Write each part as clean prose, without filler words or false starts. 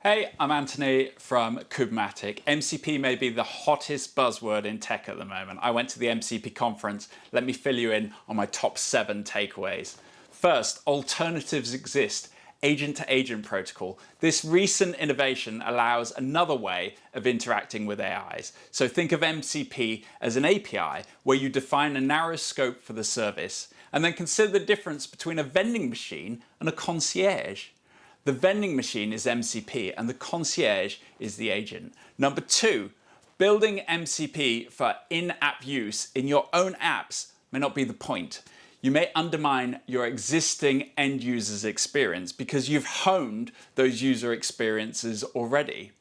Hey, I'm Anthony from Kubernetes. MCP may be the hottest buzzword in tech at the moment. I went to the MCP conference. Let me fill you in on my top 7 takeaways. First, alternatives exist. Agent-to-agent protocol. This recent innovation allows another way of interacting with AIs. So think of MCP as an API where you define a narrow scope for the service and then consider the difference between a vending machine and a concierge. The vending machine is MCP and the concierge is the agent. Number 2, building MCP for in-app use in your own apps may not be the point. You may undermine your existing end user's experience because you've honed those user experiences already.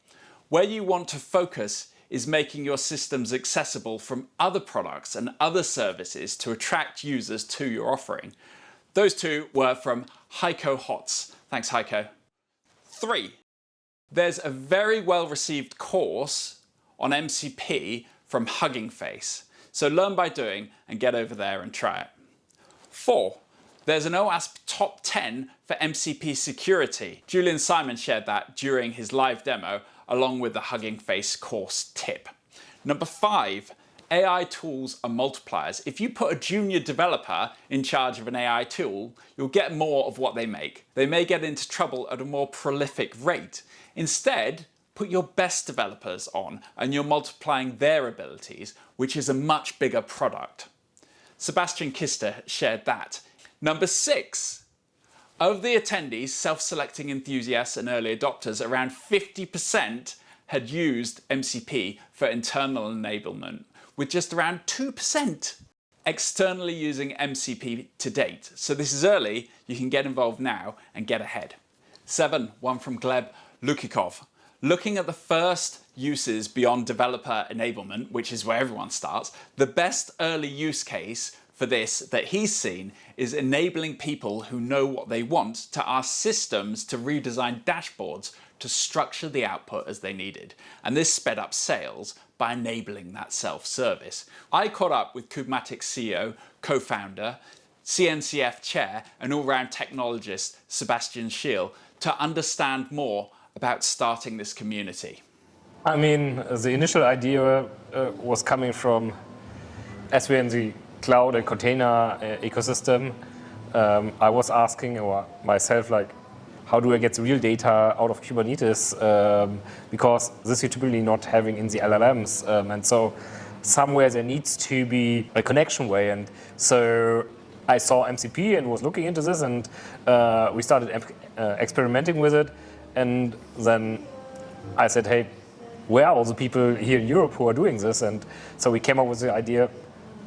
Where you want to focus is making your systems accessible from other products and other services to attract users to your offering. Those 2 were from Heiko Hotz. Thanks, Heiko. 3, there's a very well-received course on MCP from Hugging Face. So learn by doing and get over there and try it. 4, there's an OWASP top 10 for MCP security. Julian Simon shared that during his live demo, along with the Hugging Face course tip. Number 5, AI tools are multipliers. If you put a junior developer in charge of an AI tool, you'll get more of what they make. They may get into trouble at a more prolific rate. Instead, put your best developers on and you're multiplying their abilities, which is a much bigger product. Sebastian Kister shared that. Number 6, of the attendees, self-selecting enthusiasts and early adopters, around 50% had used MCP for internal enablement, with just around 2% externally using MCP to date. So this is early, you can get involved now and get ahead. 7, one from Gleb Lukikov. Looking at the first uses beyond developer enablement, which is where everyone starts, the best early use case for this that he's seen is enabling people who know what they want to ask systems to redesign dashboards to structure the output as they needed. And this sped up sales by enabling that self-service. I caught up with Kubernetes CEO, co-founder, CNCF chair, and all-round technologist Sebastian Schiel to understand more about starting this community. I mean, the initial idea was coming from, as we're in the cloud and container ecosystem, I was asking myself, like, how do I get the real data out of Kubernetes? Because this you're typically not having in the LLMs. And so somewhere there needs to be a connection way. And so I saw MCP and was looking into this, and we started experimenting with it. And then I said, hey, where are all the people here in Europe who are doing this? And so we came up with the idea,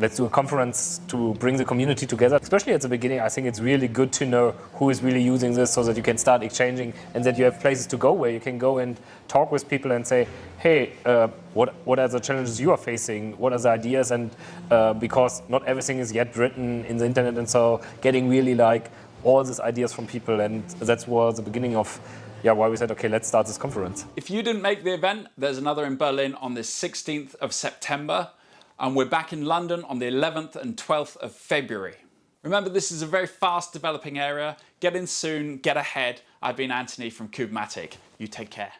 let's do a conference to bring the community together. Especially at the beginning, I think it's really good to know who is really using this so that you can start exchanging and that you have places to go where you can go and talk with people and say, hey, what are the challenges you are facing? What are the ideas? And because not everything is yet written in the internet, and so getting really like all these ideas from people, and that was the beginning of why we said, okay, let's start this conference. If you didn't make the event, there's another in Berlin on the 16th of September, and we're back in London on the 11th and 12th of February. Remember, this is a very fast developing area. Get in soon, get ahead. I've been Anthony from Kubernetes. You take care.